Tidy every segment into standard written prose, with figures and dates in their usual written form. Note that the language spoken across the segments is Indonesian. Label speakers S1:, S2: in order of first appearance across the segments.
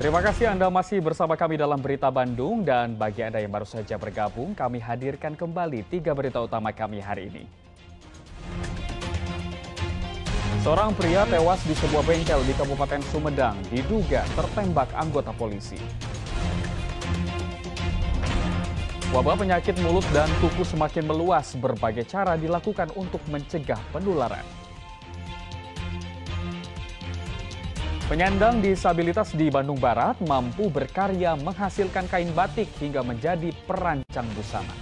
S1: Terima kasih Anda masih bersama kami dalam Berita Bandung, dan bagi Anda yang baru saja bergabung, kami hadirkan kembali 3 berita utama kami hari ini. Seorang pria tewas di sebuah bengkel di Kabupaten Sumedang diduga tertembak anggota polisi. Wabah penyakit mulut dan kuku semakin meluas, berbagai cara dilakukan untuk mencegah penularan. Penyandang disabilitas di Bandung Barat mampu berkarya menghasilkan kain batik hingga menjadi perancang busana.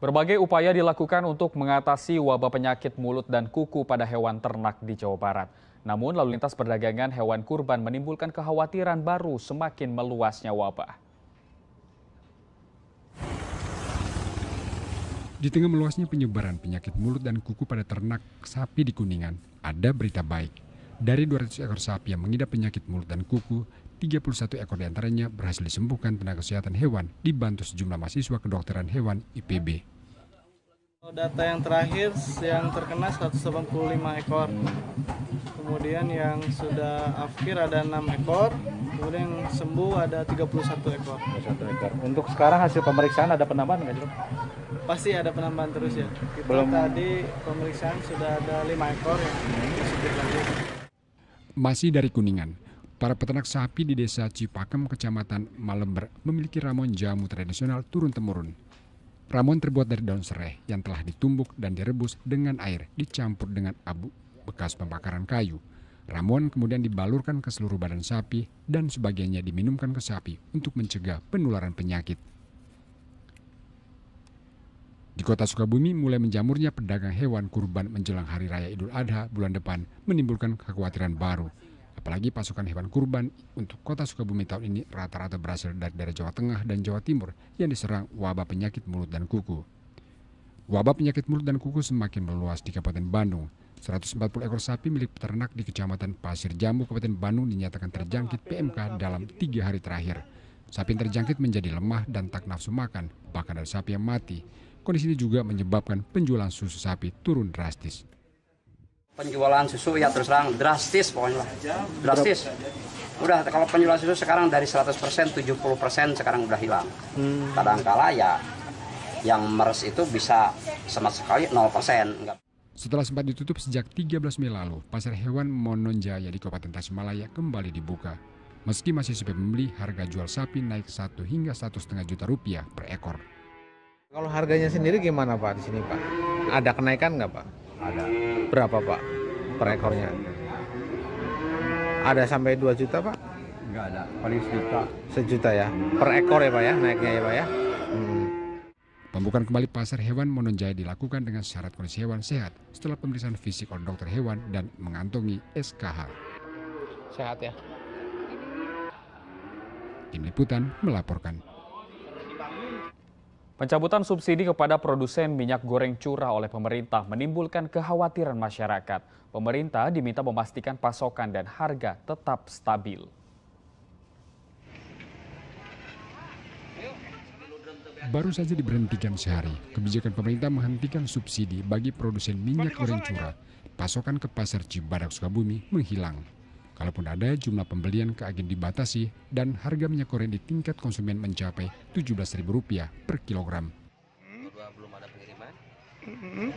S1: Berbagai upaya dilakukan untuk mengatasi wabah penyakit mulut dan kuku pada hewan ternak di Jawa Barat. Namun lalu lintas perdagangan hewan kurban menimbulkan kekhawatiran baru semakin meluasnya wabah.
S2: Di tengah meluasnya penyebaran penyakit mulut dan kuku pada ternak sapi di Kuningan, ada berita baik. Dari 200 ekor sapi yang mengidap penyakit mulut dan kuku, 31 ekor diantaranya berhasil disembuhkan tenaga kesehatan hewan dibantu sejumlah mahasiswa kedokteran hewan IPB.
S3: Data yang terakhir yang terkena 185 ekor, kemudian yang sudah akhir ada 6 ekor, kemudian yang sembuh ada 31 ekor.
S4: 1 ekor. Untuk sekarang hasil pemeriksaan ada penambahan nggak, Jok?
S3: Pasti ada penambahan terus ya. Kita
S4: Belum.
S3: tadi pemeriksaan sudah ada 5 ekor yang positif lagi.
S2: Masih dari Kuningan, para peternak sapi di desa Cipakem, Kecamatan Malember memiliki ramuan jamu tradisional turun-temurun. Ramuan terbuat dari daun serai yang telah ditumbuk dan direbus dengan air dicampur dengan abu bekas pembakaran kayu. Ramuan kemudian dibalurkan ke seluruh badan sapi dan sebagiannya diminumkan ke sapi untuk mencegah penularan penyakit. Di kota Sukabumi, mulai menjamurnya pedagang hewan kurban menjelang Hari Raya Idul Adha bulan depan menimbulkan kekhawatiran baru. Apalagi pasokan hewan kurban untuk kota Sukabumi tahun ini rata-rata berasal dari daerah Jawa Tengah dan Jawa Timur yang diserang wabah penyakit mulut dan kuku. Wabah penyakit mulut dan kuku semakin meluas di Kabupaten Bandung. 140 ekor sapi milik peternak di Kecamatan Pasir Jambu, Kabupaten Bandung dinyatakan terjangkit PMK dalam 3 hari terakhir. Sapi yang terjangkit menjadi lemah dan tak nafsu makan, bahkan ada sapi yang mati. Kondisi ini juga menyebabkan penjualan susu sapi turun drastis.
S5: Penjualan susu ya terus terang drastis pokoknya lah. Drastis. Udah kalau penjualan susu sekarang dari 100%, 70% sekarang udah hilang. Kadangkala ya yang meres itu bisa sama sekali 0%. Enggak.
S2: Setelah sempat ditutup sejak 13 Mei lalu, pasar hewan Mononjaya di Kabupaten Tasikmalaya kembali dibuka. Meski masih sepi pembeli, harga jual sapi naik 1 hingga 1,5 juta rupiah per ekor.
S6: Kalau harganya sendiri gimana Pak di sini Pak? Ada kenaikan nggak Pak?
S4: Ada.
S6: Berapa Pak per ekornya? Ada sampai 2 juta Pak?
S4: Nggak ada, paling sejuta.
S6: Sejuta ya? Per ekor ya Pak ya, naiknya ya Pak ya?
S2: Pembukaan kembali pasar hewan Mononjaya dilakukan dengan syarat kondisi hewan sehat setelah pemeriksaan fisik oleh dokter hewan dan mengantongi SKH.
S6: Sehat ya?
S2: Tim Liputan melaporkan.
S1: Pencabutan subsidi kepada produsen minyak goreng curah oleh pemerintah menimbulkan kekhawatiran masyarakat. Pemerintah diminta memastikan pasokan dan harga tetap stabil.
S2: Baru saja diberhentikan sehari, kebijakan pemerintah menghentikan subsidi bagi produsen minyak goreng curah. Pasokan ke pasar Cibadak Sukabumi menghilang. Kalaupun ada, jumlah pembelian ke agen dibatasi dan harga minyak goreng di tingkat konsumen mencapai Rp17.000 per kilogram.
S7: Belum ada pengiriman,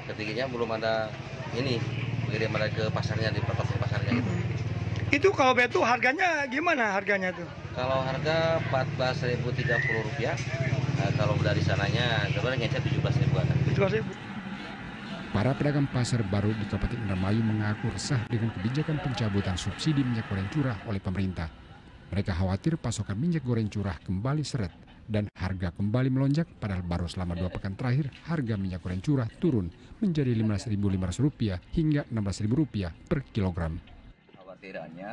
S7: ketiganya belum ada pengiriman ke pasarnya, di pasarnya itu.
S8: Itu kalau betul harganya gimana harganya tuh?
S7: Kalau harga Rp14.030, nah, kalau dari sananya sebenarnya ngecer Rp17.000 ada.
S8: 17.000.
S2: Para pedagang pasar baru di Kabupaten Indramayu mengaku resah dengan kebijakan pencabutan subsidi minyak goreng curah oleh pemerintah. Mereka khawatir pasokan minyak goreng curah kembali seret dan harga kembali melonjak, padahal baru selama 2 pekan terakhir harga minyak goreng curah turun menjadi Rp15.500 hingga Rp16.000 per kilogram.
S9: Khawatirannya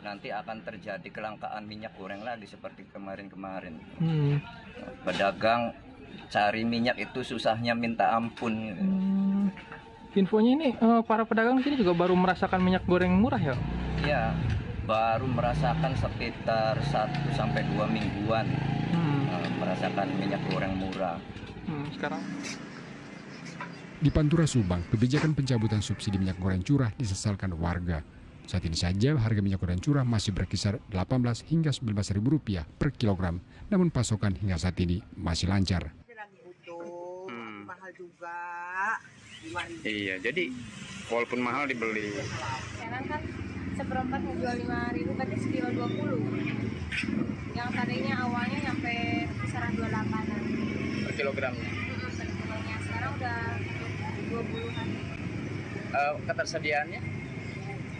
S9: nanti akan terjadi kelangkaan minyak goreng lagi seperti kemarin-kemarin. Pedagang cari minyak itu susahnya minta ampun.
S10: Infonya ini para pedagang di sini juga baru merasakan minyak goreng murah ya?
S9: Iya, baru merasakan sekitar 1 sampai 2 mingguan merasakan minyak goreng murah.
S8: Sekarang
S2: Di Pantura Subang, kebijakan pencabutan subsidi minyak goreng curah disesalkan warga. Saat ini saja harga minyak goreng curah masih berkisar 18 hingga 19 ribu rupiah per kilogram, namun pasokan hingga saat ini masih lancar.
S10: Mahal juga.
S11: Iya, jadi walaupun mahal dibeli.
S12: Sekarang kan seperempat ngejual 5.000, berarti sekilo 20. Yang tadinya awalnya nyampe kisaran 28-an.
S11: Per kilogramnya.
S12: Per kilonya sekarang udah 20-an.
S11: Ketersediaannya?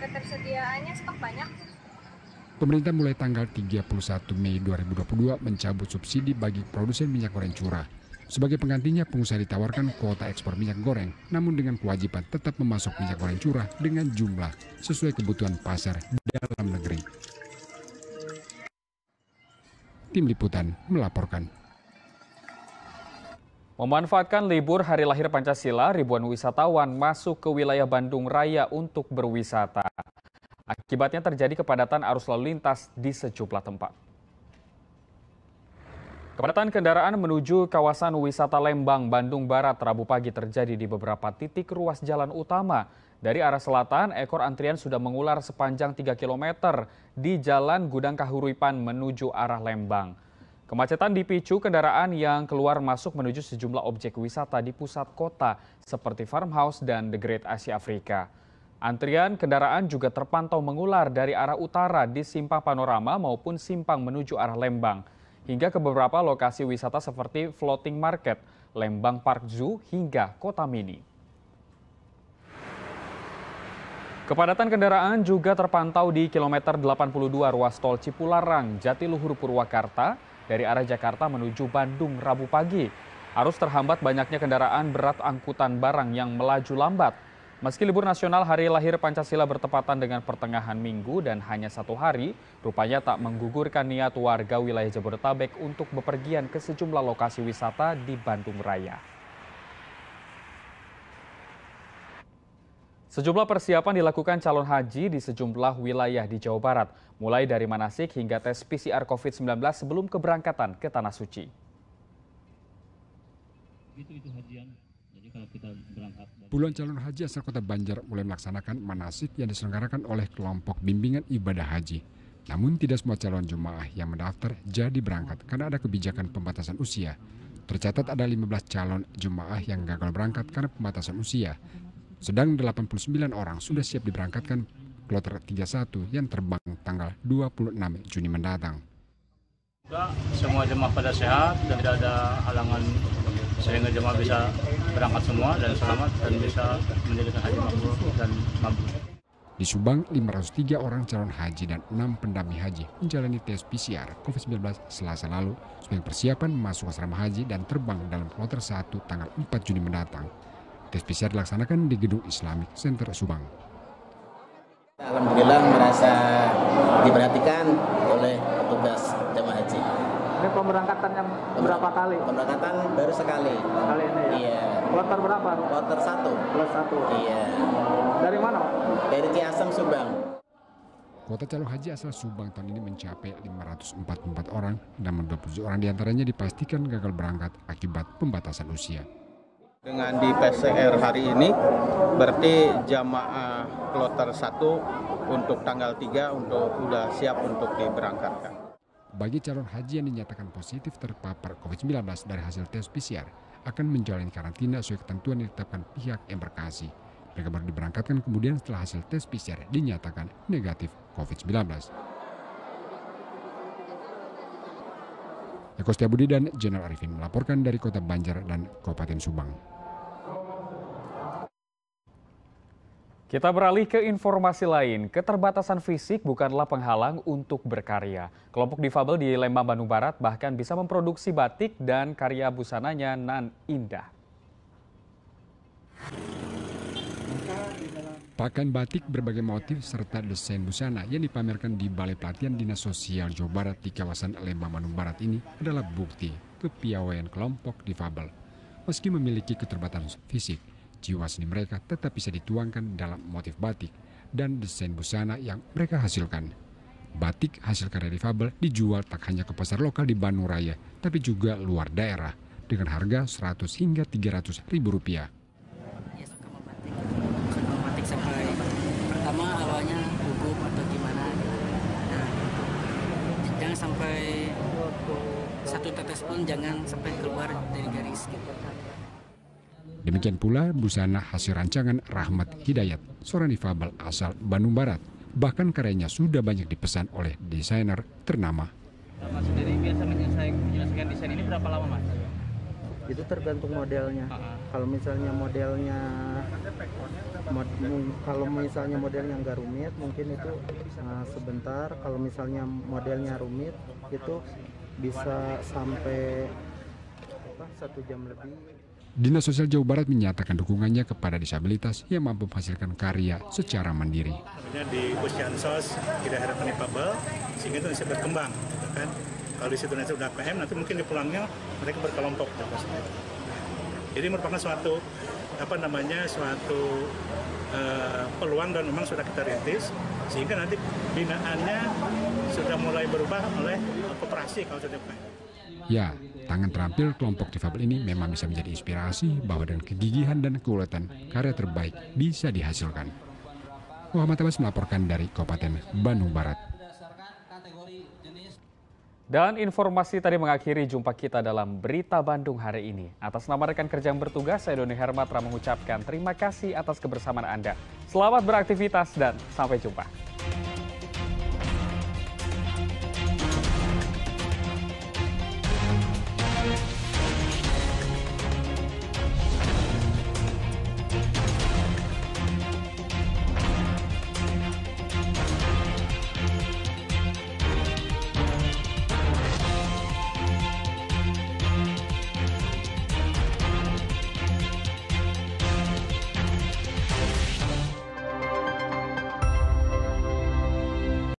S12: Ketersediaannya stok banyak.
S2: Pemerintah mulai tanggal 31 Mei 2022 mencabut subsidi bagi produsen minyak goreng curah. Sebagai penggantinya, pengusaha ditawarkan kuota ekspor minyak goreng, namun dengan kewajiban tetap memasok minyak goreng curah dengan jumlah sesuai kebutuhan pasar dalam negeri. Tim Liputan melaporkan.
S1: Memanfaatkan libur hari lahir Pancasila, ribuan wisatawan masuk ke wilayah Bandung Raya untuk berwisata. Akibatnya terjadi kepadatan arus lalu lintas di sejumlah tempat. Kepadatan kendaraan menuju kawasan wisata Lembang, Bandung Barat, Rabu pagi terjadi di beberapa titik ruas jalan utama. Dari arah selatan, ekor antrian sudah mengular sepanjang 3 km di Jalan Gudang Kahuripan menuju arah Lembang. Kemacetan dipicu kendaraan yang keluar masuk menuju sejumlah objek wisata di pusat kota seperti Farmhouse dan The Great Asia Afrika. Antrian kendaraan juga terpantau mengular dari arah utara di Simpang Panorama maupun Simpang menuju arah Lembang, hingga ke beberapa lokasi wisata seperti Floating Market, Lembang Park Zoo, hingga Kota Mini. Kepadatan kendaraan juga terpantau di kilometer 82 ruas tol Cipularang, Jatiluhur, Purwakarta, dari arah Jakarta menuju Bandung Rabu pagi. Arus terhambat banyaknya kendaraan berat angkutan barang yang melaju lambat. Meski libur nasional hari lahir Pancasila bertepatan dengan pertengahan minggu dan hanya 1 hari, rupanya tak menggugurkan niat warga wilayah Jabodetabek untuk bepergian ke sejumlah lokasi wisata di Bandung Raya. Sejumlah persiapan dilakukan calon haji di sejumlah wilayah di Jawa Barat, mulai dari manasik hingga tes PCR COVID-19 sebelum keberangkatan ke Tanah Suci.
S2: Puluhan calon haji asal kota Banjar mulai melaksanakan manasik yang diselenggarakan oleh kelompok bimbingan ibadah haji. Namun tidak semua calon jemaah yang mendaftar jadi berangkat karena ada kebijakan pembatasan usia. Tercatat ada 15 calon jemaah yang gagal berangkat karena pembatasan usia. Sedang 89 orang sudah siap diberangkatkan kloter 31 yang terbang tanggal 26 Juni mendatang.
S13: Semua jemaah pada sehat dan tidak ada halangan sehingga jemaah bisa berangkat semua dan selamat dan bisa menjadikan haji mabrur dan mabrur.
S2: Di Subang, 503 orang calon haji dan 6 pendamping haji menjalani tes PCR COVID-19 Selasa lalu sebagai persiapan masuk asrama haji dan terbang dalam kloter 1 tanggal 4 Juni mendatang. Tes PCR dilaksanakan di Gedung Islamic Center Subang.
S14: Alhamdulillah merasa diperhatikan oleh petugas jemaah haji.
S3: Ini pemberangkatan yang berapa kali?
S14: Pemberangkatan baru sekali.
S3: Kali ini ya?
S14: Iya.
S3: Kloter berapa?
S14: Kloter 1.
S3: Kloter 1?
S14: Iya.
S3: Dari mana?
S14: Dari Ciasem, Subang.
S2: Kuota calon haji asal Subang tahun ini mencapai 544 orang, namun 27 orang diantaranya dipastikan gagal berangkat akibat pembatasan usia.
S15: Dengan di PCR hari ini, berarti jamaah kloter 1 untuk tanggal 3 sudah siap untuk diberangkatkan.
S2: Bagi calon haji yang dinyatakan positif terpapar COVID-19 dari hasil tes PCR, akan menjalani karantina sesuai ketentuan yang ditetapkan pihak embarkasi. Mereka baru diberangkatkan kemudian setelah hasil tes PCR dinyatakan negatif COVID-19. Eko Setiabudi dan Jenderal Arifin melaporkan dari Kota Banjar dan Kabupaten Subang.
S1: Kita beralih ke informasi lain. Keterbatasan fisik bukanlah penghalang untuk berkarya. Kelompok difabel di Lembang, Bandung Barat bahkan bisa memproduksi batik dan karya busananya nan indah.
S2: Pakaian batik berbagai motif serta desain busana yang dipamerkan di Balai Pelatihan Dinas Sosial Jawa Barat di kawasan Lembang, Bandung Barat ini adalah bukti kepiawaian kelompok difabel. Meski memiliki keterbatasan fisik, jiwa seni mereka tetap bisa dituangkan dalam motif batik dan desain busana yang mereka hasilkan. Batik hasil karya difabel dijual tak hanya ke pasar lokal di Bandung Raya, tapi juga luar daerah dengan harga 100 hingga 300 ribu rupiah.
S16: Ya, suka membatik sampai pertama awalnya gugup atau gimana. Nah, jangan sampai satu tetes pun jangan sampai keluar dari garis.
S2: Demikian pula busana hasil rancangan Rahmat Hidayat, seorang difabel asal Bandung Barat. Bahkan karyanya sudah banyak dipesan oleh desainer ternama.
S17: Mas sendiri biasa menyelesaikan desain ini berapa lama, Mas?
S18: Itu tergantung modelnya. Kalau misalnya modelnya nggak rumit, mungkin itu sebentar. Kalau misalnya modelnya rumit, itu bisa sampai 1 jam lebih.
S2: Dinas Sosial Jawa Barat menyatakan dukungannya kepada disabilitas yang mampu menghasilkan karya secara mandiri.
S19: Di Puskesmas tidak ada penipabel, sehingga itu bisa berkembang. Kan? Kalau di situ nanti sudah PM, nanti mungkin di pulangnya mereka berkelompok. Jadi merupakan suatu peluang dan memang sudah kita rintis, sehingga nanti binaannya sudah mulai berubah oleh koperasi kalau sudah PM.
S2: Ya, tangan terampil kelompok difabel ini memang bisa menjadi inspirasi bahwa dengan kegigihan dan keuletan, karya terbaik bisa dihasilkan. Muhammad Abbas melaporkan dari Kabupaten Bandung Barat.
S1: Dan informasi tadi mengakhiri jumpa kita dalam Berita Bandung hari ini. Atas nama rekan kerja yang bertugas, saya Doni Hermatra mengucapkan terima kasih atas kebersamaan Anda. Selamat beraktivitas dan sampai jumpa.